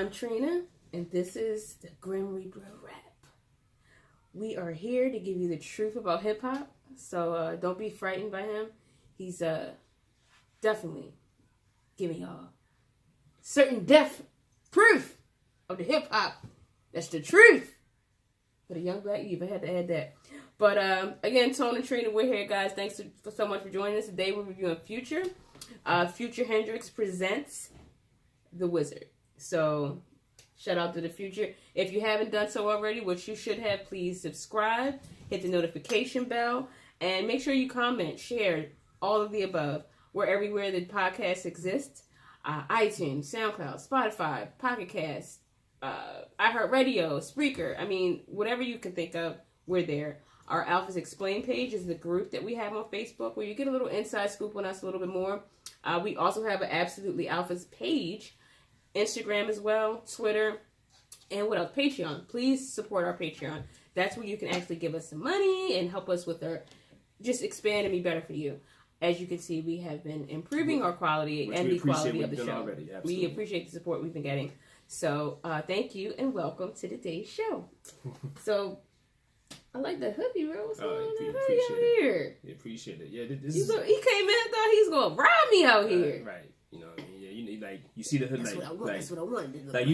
I'm Trina, and this is the Grim Reaper Rap. We are here to give you the truth about hip-hop, so don't be frightened by him. He's definitely giving y'all certain death proof of the hip-hop. That's the truth. For the young black youth, I had to add that. But again, Tone and Trina, we're here, guys. Thanks so much for joining us. Today we're reviewing Future. Future Hendrix presents The Wizrd. So, shout out to the Future. If you haven't done so already, which you should have, please subscribe, hit the notification bell, and make sure you comment, share, all of the above. We're everywhere that podcasts exist. iTunes, SoundCloud, Spotify, Pocket Cast, iHeartRadio, Spreaker. I mean, whatever you can think of, we're there. Our Alphas Explain page is the group that we have on Facebook where you get a little inside scoop on us a little bit more. We also have an Absolutely Alphas page, Instagram as well, Twitter, and what else? Patreon. Please support our Patreon. That's where you can actually give us some money and help us with our, just expand and be better for you. As you can see, we have been improving our quality and the quality of the show. We appreciate the support we've been getting. So, thank you and welcome to today's show. So, I like the hoodie, bro. What's going on in the hoodie out here? Yeah, appreciate it. Yeah, he came in and thought he was going to rob me out here. Right. You know what I mean? Yeah, you see the hood. That's what I want. That's what I wanted. Like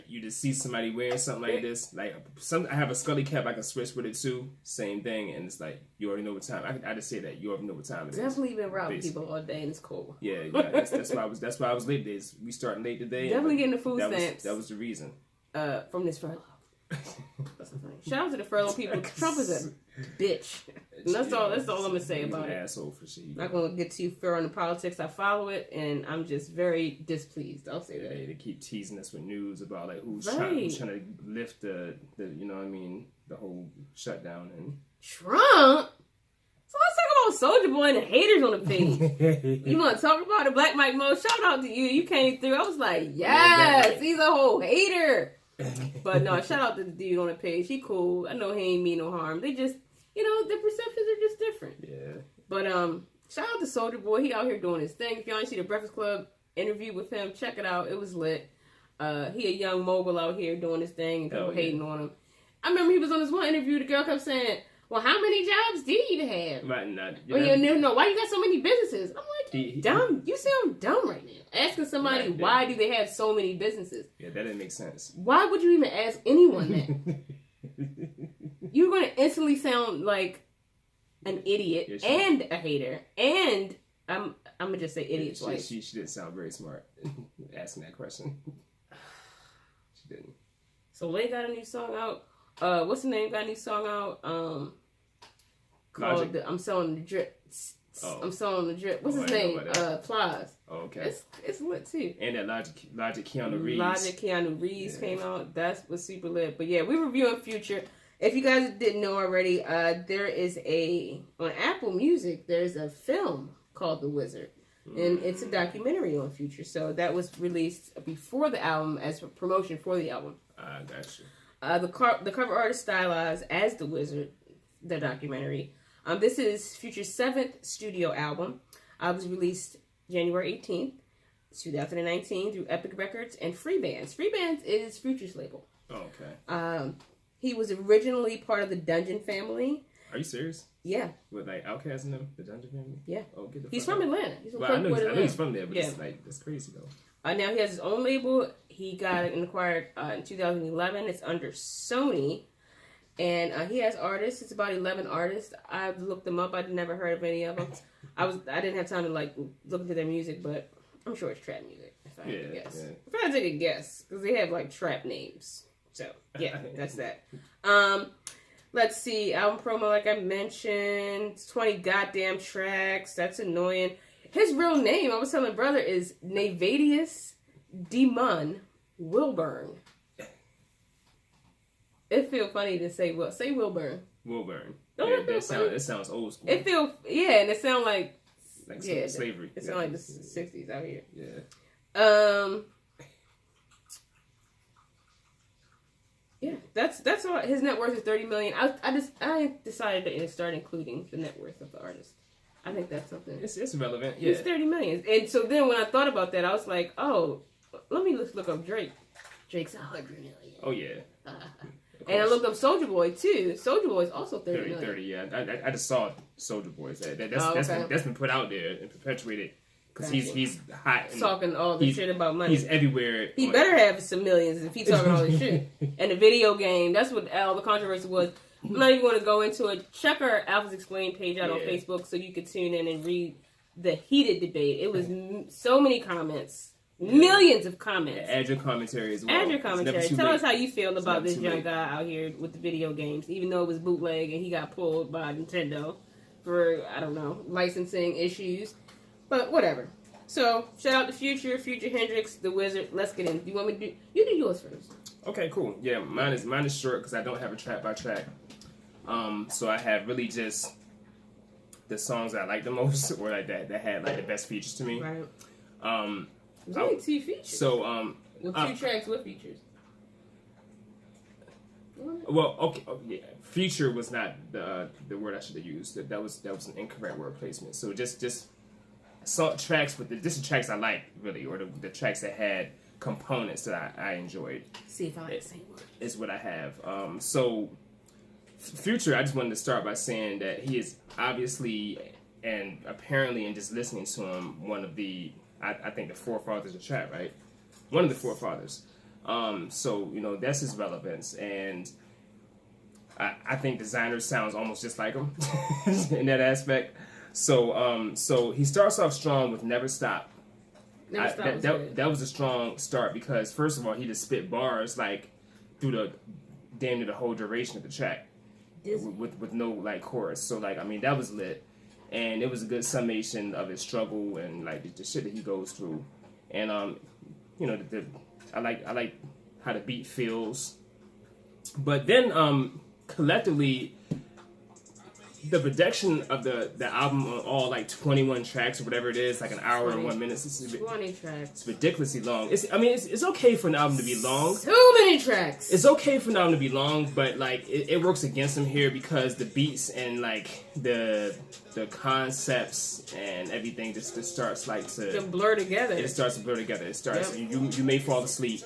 you just see somebody wearing something like this. Like I have a Scully cap I can switch with it too. Same thing, and it's like you already know what time. I just say that you already know what time it is. Definitely been robbing people all day, and it's cold. Yeah, that's why I was late today. We starting late today. Definitely getting the food stamps. That was the reason. From this furlough. That's the thing. Shout out to the furlough people. Trump is a bitch. And that's all I'm gonna say about it. Asshole for sure. Not gonna get too far on the politics. I follow it, and I'm just very displeased. I'll say that. They keep teasing us with news about like who's trying to lift the you know what I mean, the whole shutdown and Trump. So let's talk about Soulja Boy and the haters on the page. You want to talk about the Black Mike Mo? Shout out to you. You came through. I was like, yes, he's a whole hater. But no, shout out to the dude on the page. He cool. I know he ain't mean no harm. They just, the perceptions are just different. Yeah. But shout out to Soulja Boy. He out here doing his thing. If y'all ain't see the Breakfast Club interview with him, check it out. It was lit. He a young mogul out here doing his thing and people hating on him. I remember he was on this one interview. The girl kept saying, "Well, how many jobs do you have?" Right, no. Why you got so many businesses? I'm like, dumb. You sound dumb right now. Asking somebody why do they have so many businesses? Yeah, that didn't make sense. Why would you even ask anyone that? You're going to instantly sound like an idiot and a hater. And I'm gonna just say idiot twice. She didn't sound very smart asking that question. She didn't. So Lay got a new song out. What's the name? Got a new song out. Called I'm Selling the Drip. I'm Selling the Drip. What's his name? Plies. Oh, okay. It's lit too. And that Logic Keanu Reeves. Logic Keanu Reeves came out. That was super lit. But yeah, we're reviewing Future. If you guys didn't know already, there is on Apple Music, there's a film called The Wizrd. And it's a documentary on Future. So that was released before the album as a promotion for the album. I got you. The cover art is stylized as The Wizrd, the documentary. This is Future's 7th studio album. It was released January 18th, 2019 through Epic Records and Freebands. Freebands is Future's label. Oh, okay. He was originally part of the Dungeon family. Are you serious? Yeah. With like Outkast and them, the Dungeon family? Yeah. Oh, get the He's from Atlanta. He's from I know he's from there, but it's like, that's crazy though. Now he has his own label. He got it acquired in 2011. It's under Sony. And he has artists. It's about 11 artists. I've looked them up. I'd never heard of any of them. I didn't have time to look into their music, but I'm sure it's trap music. If I had to guess, if I had to take a guess, because they have trap names. So yeah, that's that. Let's see. Album promo, like I mentioned, 20 goddamn tracks. That's annoying. His real name, I was telling brother, is Navadius Demon Wilburn. It feel funny to say Wilburn. Wilburn. It sounds old school. It feel and it sound like slavery. It sound like the 60s out here. Yeah. Yeah, that's all. His net worth is $30 million. I decided to start including the net worth of the artist. I think that's something. It's relevant. Yeah. It's $30 million, and so then when I thought about that, I was like, oh, let me look up Drake. Drake's 100 million. Oh yeah. And I looked up Soulja Boy too. Soulja Boy is also 30 million. 30, yeah. I just saw Soulja Boy. That's been put out there and perpetuated because he's hot. And talking all the shit about money. He's everywhere. He better have some millions if he's talking all this shit. And the video game, that's what all the controversy was. I'm not even going to go into it. Check our Alphas Explained page out on Facebook so you could tune in and read the heated debate. It was so many comments. Millions of comments. Add your commentary as well. Add your commentary. Tell us how you feel about this young guy out here with the video games, even though it was bootleg and he got pulled by Nintendo for, I don't know, licensing issues. But whatever. So, shout out to Future Hendrix, the Wizrd. Let's get in. Do you want me to do? You do yours first. Okay, cool. Yeah, mine is short because I don't have a track by track. So I have really just the songs I like the most, or like that had like the best features to me. Right. There's only 2 features. So with 2 tracks with features. Well, okay, yeah. Feature was not the word I should have used. That was an incorrect word placement. So just tracks with this is tracks I like really, or the tracks that had components that I enjoyed. See if I like the same word. Is what I have. So Future, I just wanted to start by saying that he is obviously and apparently, and just listening to him, one of the I think the forefathers of trap, right? One of the forefathers. So, that's his relevance. And I think Designer sounds almost just like him in that aspect. So he starts off strong with Never Stop. That was a strong start because, first of all, he just spit bars like through the damn near the whole duration of the track with no like chorus. So that was lit. And it was a good summation of his struggle and like the shit that he goes through. And I like how the beat feels. But then collectively, the production of the album on all like 21 tracks or whatever it is, like an hour and 1 minute. 20 tracks. It's ridiculously long. It's okay for an album to be long. Too many tracks. It's okay for an album to be long, but like it works against him here because the beats and like the concepts and everything just starts like to blur together. It starts to blur together. It starts. Yep. You may fall asleep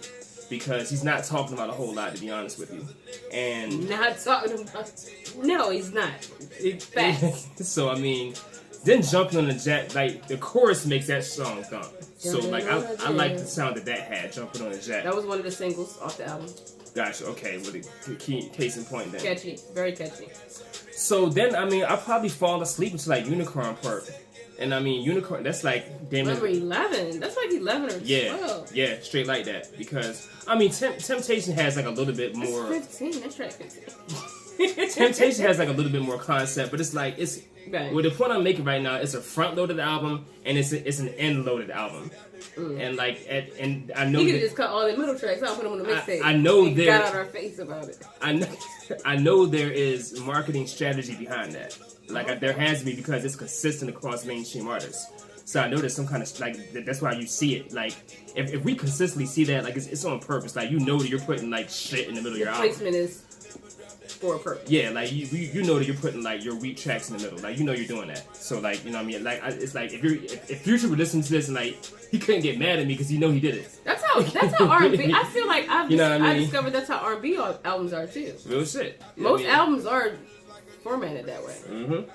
because he's not talking about a whole lot, to be honest with you. And not talking about. No, he's not. Facts. So then jumping on the jet, like the chorus makes that song thump. So like I like the sound that had jumping on the jet. That was one of the singles off the album. Gotcha. Okay, with the key case in point then. Catchy, very catchy. So then I probably fall asleep into like Unicorn Perk. And Unicorn, that's like damn number 11. That's like 11 or 12. Yeah, straight like that. Because Temptation has like a little bit more. That's 15. That's track 15. Temptation has like a little bit more concept, but it's like right. Well, the point I'm making right now, it's a front loaded album and it's an end loaded album. And and I know you could just cut all the middle tracks out, put them on the mixtape. I know there got out our face about it. I know there is marketing strategy behind that. Like there has to be because it's consistent across mainstream artists. So I know there's some kind of like that's why you see it. Like if we consistently see that, like it's on purpose. Like that you're putting like shit in the middle of your album. Placement is for a purpose. Yeah, like you know that you're putting like your weak tracks in the middle. Like you're doing that. So like Like it's like if Future would listen to this and like he couldn't get mad at me because he did it. That's how R&B. I feel like I discovered that's how R&B albums are too. Real shit. Most albums are formatted that way. Mm-hmm.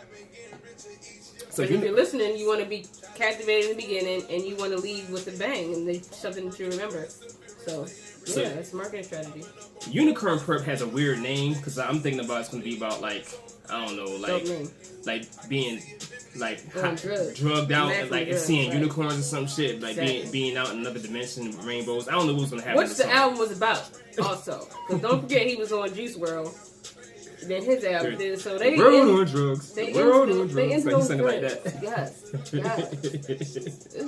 So if you're listening, you want to be captivated in the beginning, and you want to leave with a bang, and something that you remember. So it's a marketing strategy. Unicorn Perp has a weird name because I'm thinking about it's going to be about like I don't know, like being like drugged out and like seeing unicorns or some shit, like being out in another dimension, rainbows. I don't know what's going to happen. Which the album was about, also. Because don't forget he was on Juice WRLD. Then his album did so they world on drugs. They on drugs. Like he's singing like that. Yes. It's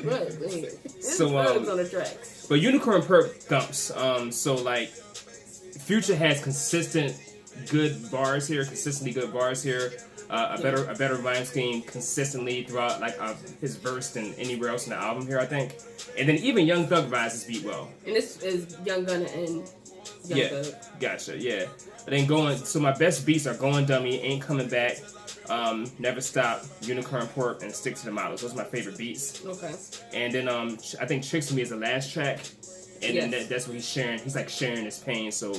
good. It's so on the tracks. But Unicorn Perp thumps. So like Future has consistently good bars here. A better rhyme scheme consistently throughout like his verse than anywhere else in the album here, I think. And then even Young Thug rises beat well. And this is Young Gunna and Young Thug. Gotcha. Yeah. But then so my best beats are Going Dummy, Ain't Coming Back, Never Stop, Unicorn Perp, and Stick to the Models. Those are my favorite beats. Okay. And then I think Tricks to Me is the last track. and then that's what he's sharing. He's like sharing his pain, so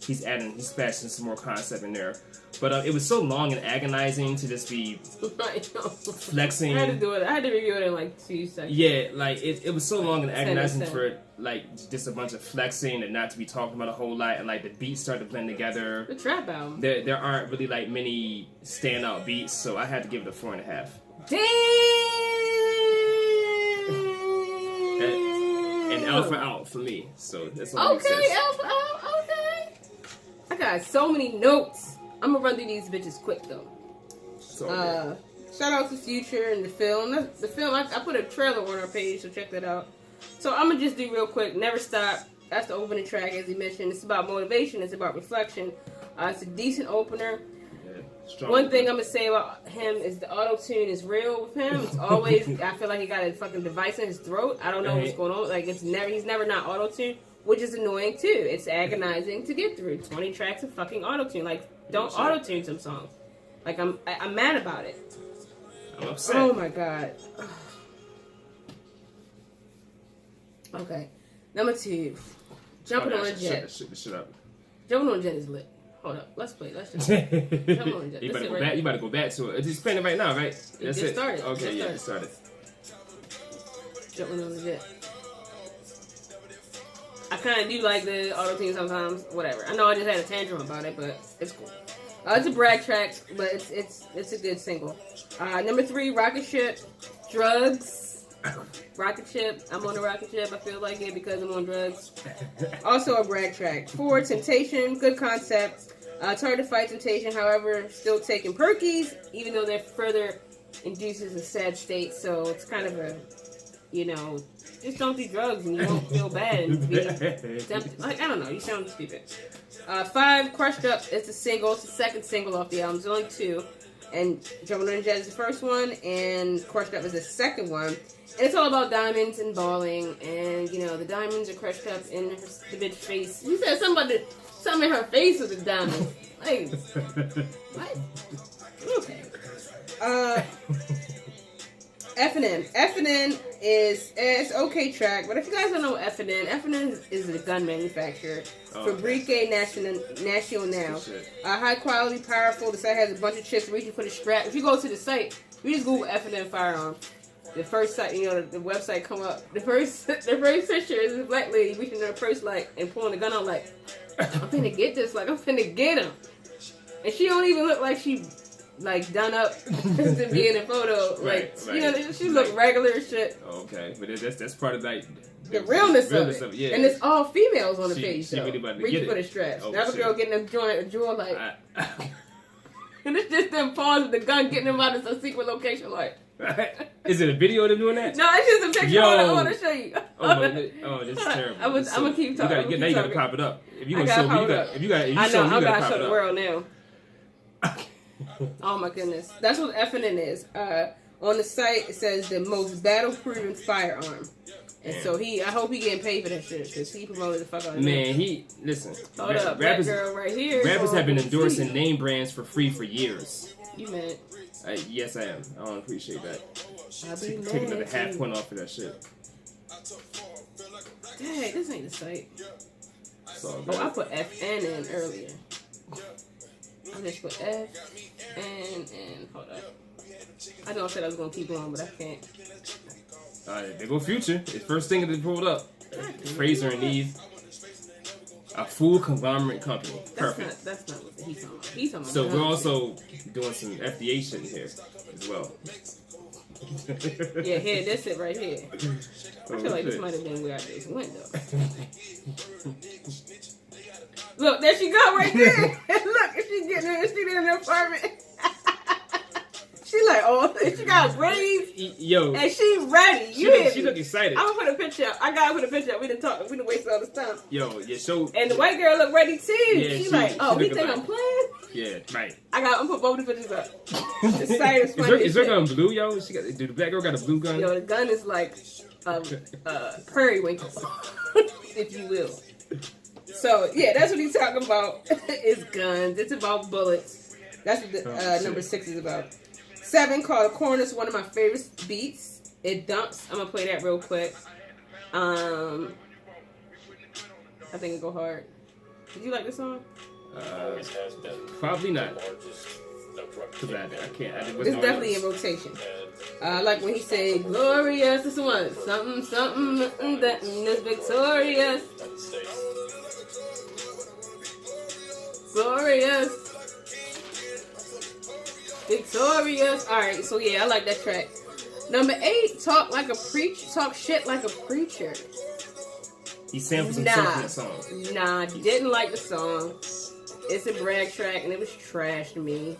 he's passing some more concept in there. But it was so long and agonizing to just be flexing. I had to do it. I had to review it in like 2 seconds. Yeah, like it was so long and agonizing for like just a bunch of flexing and not to be talking about a whole lot, and like the beats started to blend together. The trap album. There aren't really like many standout beats, so I had to give it a 4.5. Damn. And alpha out for me. So that's all. Okay, alpha out. Okay. I got so many notes. I'm gonna run through these bitches quick though. Shout out to Future and the film. I put a trailer on our page, so check that out. So I'm gonna just do real quick. Never Stop. That's the opening track, as he mentioned. It's about motivation. It's about reflection. It's a decent opener. One thing I'm gonna say about him is the auto tune is real with him. It's always I feel like he got a fucking device in his throat. I don't know what's going on. Like he's never not auto tune, which is annoying too. It's agonizing to get through. 20 tracks of fucking auto tune. Like don't auto tune some songs. Like I'm mad about it. I'm upset. Oh my god. Okay, number 2. Jumping on a Jet. Shut up. Jumping on a Jet is lit. Hold up. Let's play. Let's just Jumping on a Jet. You better go back to it. It's just playing it right now, right? That's it. Started. Okay, it started. Jumping on a Jet. I kind of do like the auto tune sometimes. Whatever. I know I just had a tantrum about it, but it's cool. It's a brag track, but it's a good single. Number 3, Rocket Ship, Drugs. Rocket Ship. I'm on a rocket ship. I feel like it because I'm on drugs. Also a brag track. 4, Temptation. Good concept. It's hard to fight temptation, however, still taking perkies, even though that further induces a sad state. So it's kind of a, just don't do drugs and you won't feel bad and be tempted. Like, I don't know. You sound stupid. 5, Crushed Up is the single. It's the second single off the album. There's only 2. And Jumping on a Jet is the first one, and Crushed Up is the second one. And it's all about diamonds and balling, and the diamonds are crushed up in the bitch's face. You said something in her face with the diamonds. Like, what? Okay. F&N is it's okay track, but if you guys don't know F&N is a gun manufacturer. Fabrique National. High quality, powerful. The site has a bunch of chicks reaching for the strap. If you go to the site, you just Google F&N firearm. The first site, the website come up. The first picture is a black lady reaching her purse and pulling the gun out like, I'm finna get this, I'm finna get him. And she don't even look like she done up to be in the photo. Right. She look regular as shit. Okay, but that's part of the realness of it. Yeah. And it's all females on the page. She really about to reaching get for the straps. Oh, that was girl getting a drawer and it's just them pausing the gun, getting them out of some secret location Is it a video of them doing that? No, it's just a picture. I want to show you. This is terrible. I'm gonna keep talking. You gotta pop it up. If you gonna show me, you gotta show the world now. Oh my goodness, that's what F&N is. On the site it says the most battle-proven firearm, and so I hope he getting paid for that shit because he promoted the fuck out of it. Man, listen. Hold up, rappers, girl right here. Rappers have been endorsing name brands for free for years. You mad? Yes, I am. I don't appreciate that. Take another half point off for that shit. Dang, this ain't the site. So I put FN in earlier. I just put FN. Hold up. I know I said I was gonna keep going, but I can't. There go Future. His first thing that pulled up. Fraser and Eve. A full conglomerate company. Perfect. That's not what he's talking about. He's talking about. So we're also doing some FDA shit in here as well. Yeah, here, that's it right here. I feel like this might have been where I just went though. Look, there she go right there. Look, she's getting in her apartment. She like, she got braids. Yo. And she ready. She look excited. I'm gonna put a picture up. I gotta put a picture up. We didn't talk. We didn't waste all this time. Yo, yeah, so. And the white girl look ready too. Yeah, she like, he think I'm playing? Yeah, right. I'm gonna put both the pictures up. The site is funny. Is her gun blue, yo? The black girl got a blue gun? Yo, the gun is like periwinkle, if you will. So, yeah, that's what he's talking about. It's guns. It's about bullets. That's what the, number 6 is about. 7, called Corner, is one of my favorite beats. It dumps. I'm going to play that real quick. I think it go hard. Did you like this song? Probably not. Cause I can't. It's definitely in rotation. Like when he said, "Glorious," this one, something that is victorious, glorious, victorious. All right, so yeah, I like that track. Number 8, talk shit like a preacher. He sampled some stuff in that song. Nah, didn't like the song. It's a brag track, and it was trash to me.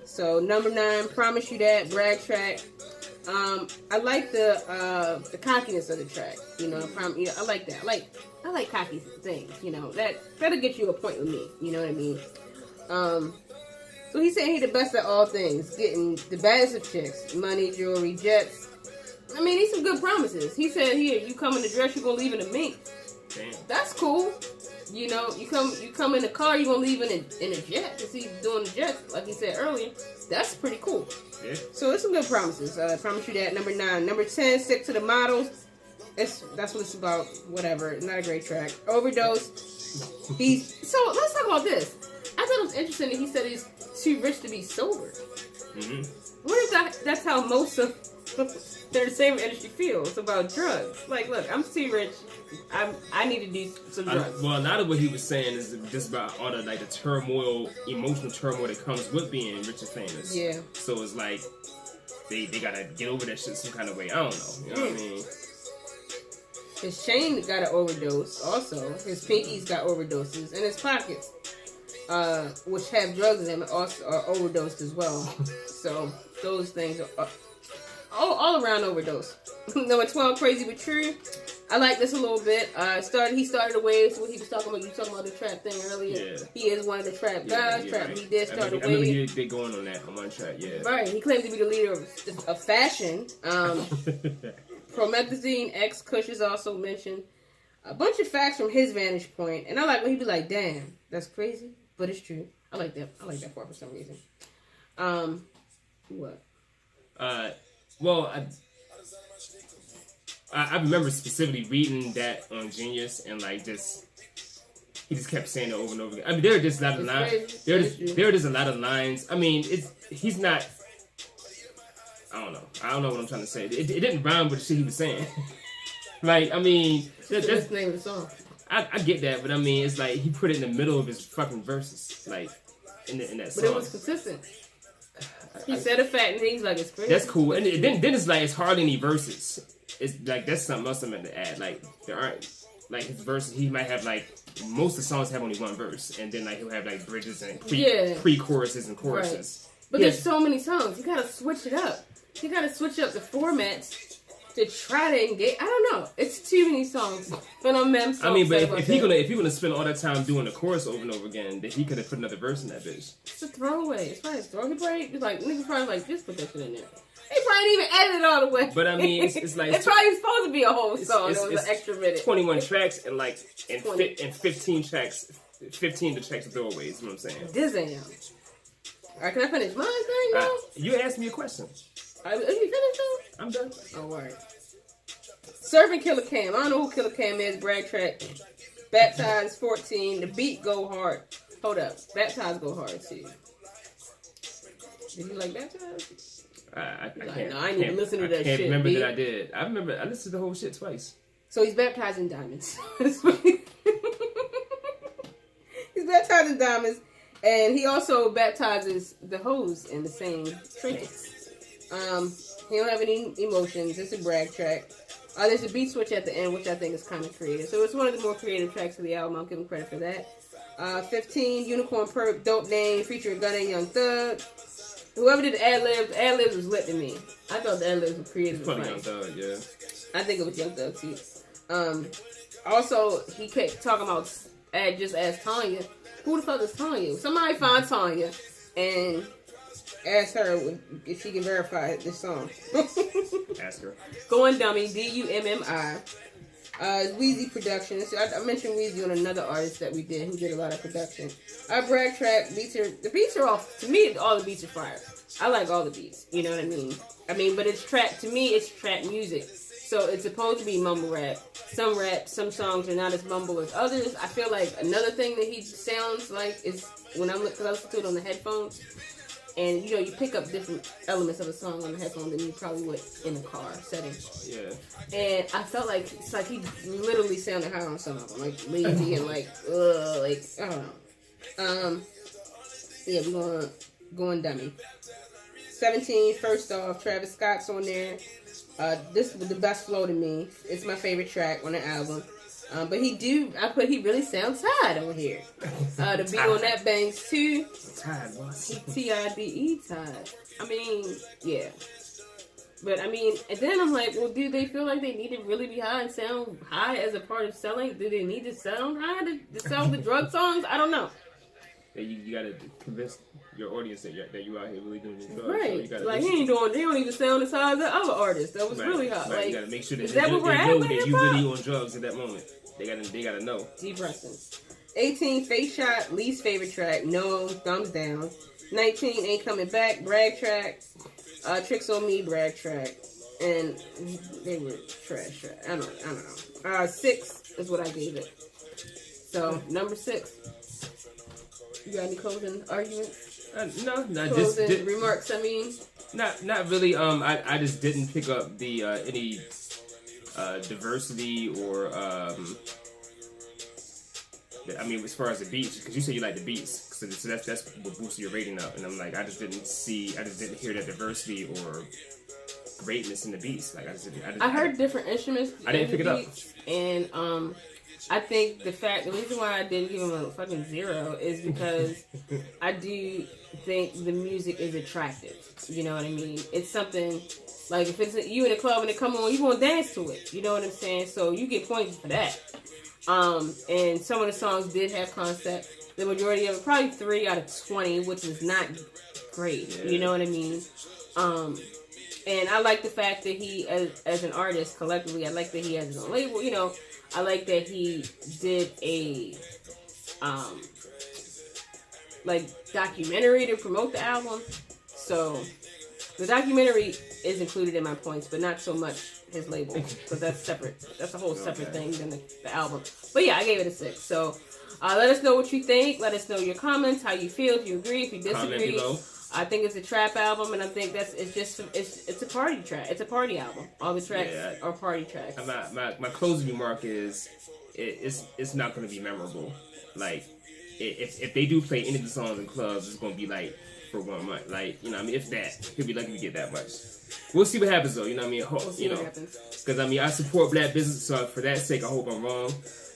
So number 9, promise you that brag track. I like the cockiness of the track. You know, I like that. I like cocky things. You know, that'll get you a point with me. You know what I mean? So he's saying he the best at all things, getting the baddest of chicks, money, jewelry, jets. I mean, these some good promises. He said, "Here, you come in the dress, you gonna leave in a mink." Damn. That's cool. You know, you come in the car, you gonna leave in a jet. Cause he's doing the jet, like he said earlier. That's pretty cool. Yeah. So it's some good promises. I promise you that. Number 9, number 10, stick to the models. That's what it's about. Whatever. Not a great track. Overdose. So let's talk about this. I thought it was interesting that he said he's too rich to be sober. Mm-hmm. What if that's how most of the entertainment industry feels about drugs? Like, look, I'm too rich. I need to do some drugs. Well, a lot of what he was saying is just about all the the turmoil, emotional turmoil that comes with being rich and famous. Yeah. So it's like they gotta get over that shit some kind of way. I don't know. You know what I mean? His chain got an overdose. Also, his pinkies got overdoses, and his pockets, which have drugs in them, also are overdosed as well. So those things are all around overdose. Number 12, crazy but true. I like this a little bit. He started the wave. So what he was talking about, you talking about the trap thing earlier. Yeah. He is one of the trap guys. Trap. Right. He did start the wave. I remember he did going on one track. Yeah. Right. He claims to be the leader of fashion. Promethazine, X, Kush is also mentioned. A bunch of facts from his vantage point, and I like when he be like, "Damn, that's crazy, but it's true." I like that. I like that part for some reason. What? Well, I remember specifically reading that on Genius, and he just kept saying it over and over again. I mean, there are just a lot of lines. There are just a lot of lines. I mean, he's not. I don't know what I'm trying to say. It didn't rhyme with the shit he was saying. I mean, that's the name of the song. I get that, but I mean, it's like he put it in the middle of his fucking verses, in that song. But it was consistent. He said a fact, and he's like, "It's crazy." That's cool. And then it's like it's hardly any verses. It's like that's something else I'm meant to add. There aren't his verses. He might have most of the songs have only one verse, and then he'll have bridges and pre-choruses and choruses. Right. But there's so many songs. You gotta switch it up. You gotta switch up the formats to try to engage. I don't know. It's too many songs. But I'm I mean, but if he gonna spend all that time doing the chorus over and over again, then he could have put another verse in that bitch. It's a throwaway. It's probably a throwaway. Niggas probably just put that shit in there. They probably didn't even edit it all the way. But I mean, it's like it's probably supposed to be a whole song. It was an extra minute. 21 tracks and 15 tracks. 15 of the tracks are throwaways. You know what I'm saying? Dizzy. All right, can I finish mine thing now? You asked me a question. Are you finished though? I'm done. Oh, all right. Serving Killer Cam. I don't know who Killer Cam is. Brag track. Baptized 14. The beat go hard. Hold up. Baptized go hard too. Did you like Baptized? I can't. No, I need to listen to that shit. I can't remember that I did. I listened to the whole shit twice. So he's baptized in diamonds. He's baptized in diamonds. And he also baptizes the hoes in the same trinkets. He don't have any emotions. It's a brag track. There's a beat switch at the end, which I think is kind of creative. So it's one of the more creative tracks of the album. I'll give him credit for that. 15, Unicorn Perp, Dope Name, featuring Gunna and Young Thug. Whoever did the ad-libs was lit to me. I thought the ad-libs were creative. It's funny, Young Thug, yeah. I think it was Young Thug, too. Also, he kept talking about, just ask Tanya. Who the fuck is Tanya? Somebody find Tanya and ask her if she can verify this song. Ask her. Going Dummy, D-U-M-M-I. Wheezy production. I mentioned Wheezy on another artist that we did who did a lot of production. Our brag track, the beats are all, to me, all the beats are fire. I like all the beats, you know what I mean? But it's trap, to me, it's trap music. So it's supposed to be mumble rap. Some songs are not as mumble as others. I feel like another thing that he sounds like is when I listen to it on the headphones, and you know, you pick up different elements of a song on the headphones than you probably would in a car setting. Yeah. And I felt like it's like he literally sounded high on some of them, like lazy and like I don't know. Yeah, we're going dummy. 17, first off, Travis Scott's on there. This was the best flow to me. It's my favorite track on the album. But he really sounds tired on here. The beat on that bangs too. Tired, boss. T-I-D-E, tired. I mean, yeah. But I mean, and then I'm like, well, do they feel like they need to really be high and sound high as a part of selling? Do they need to sound high to sell the drug songs? I don't know. Yeah, you gotta convince your audience that you out here really doing this drugs. Right. So like, they don't even sound as high as the other artist that was really hot. Right. Like, You gotta make sure that is they that what we're know at that with you hip-hop? really on drugs at that moment. They gotta know. Depressing. 18, Face Shot, least favorite track. No, thumbs down. 19, Ain't Coming Back, brag track. Tricks on Me, brag track. And they were trash. I don't know. 6 is what I gave it. So, number 6. You got any closing arguments? No, Closing remarks, I mean? Not really. I just didn't pick up the any diversity or I mean, as far as the beats, because you said you like the beats, so that's what boosted your rating up, and I'm like, I just didn't hear that diversity or greatness in the beats. Like I heard different instruments. I didn't pick it up, and I think the reason why I didn't give him a fucking 0 is because I do think the music is attractive. You know what I mean? It's something like if it's you in a club and it come on, you gonna dance to it. You know what I'm saying? So you get points for that. And some of the songs did have concept. The majority of it, probably 3 out of 20, which is not great. Yeah. You know what I mean? And I like the fact that he, as an artist, collectively, I like that he has his own label. You know, I like that he did a documentary to promote the album. So the documentary is included in my points, but not so much his label, because that's separate. That's a whole separate thing than the album. But yeah, I gave it a 6. So let us know what you think. Let us know your comments, how you feel, if you agree, if you disagree. Comment below. I think it's a trap album, and I think it's a party track. It's a party album. All the tracks are party tracks. My closing remark is it's not going to be memorable. Like if they do play any of the songs in clubs, it's going to be like for 1 month. Like, you know, I mean, if that, he'll be lucky to get that much. We'll see what happens though. You know what I mean? We'll see what happens. Because I mean, I support black business, so for that sake, I hope I'm wrong.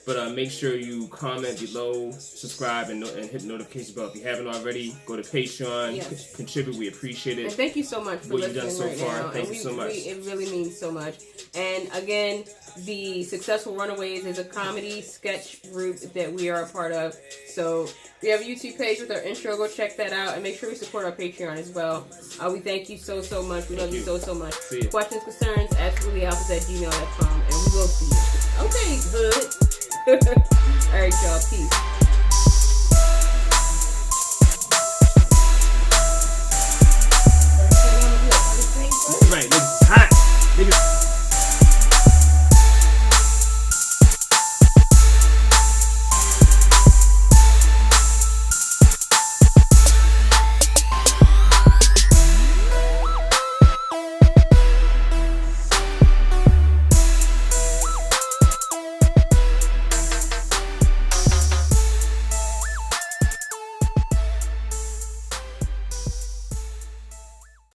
But make sure you comment below, subscribe, and hit the notification bell if you haven't already. Go to Patreon, contribute. We appreciate it. And thank you so much for listening so right far. now. Thank you so much. It really means so much. And again, the Successful Runaways is a comedy sketch group that we are a part of. So we have a YouTube page with our intro. Go check that out. And make sure we support our Patreon as well. We thank you so much. We love you so much. Questions, concerns, absolutelyalphas@gmail.com. And we will see you. Okay, good. All right, y'all. Peace.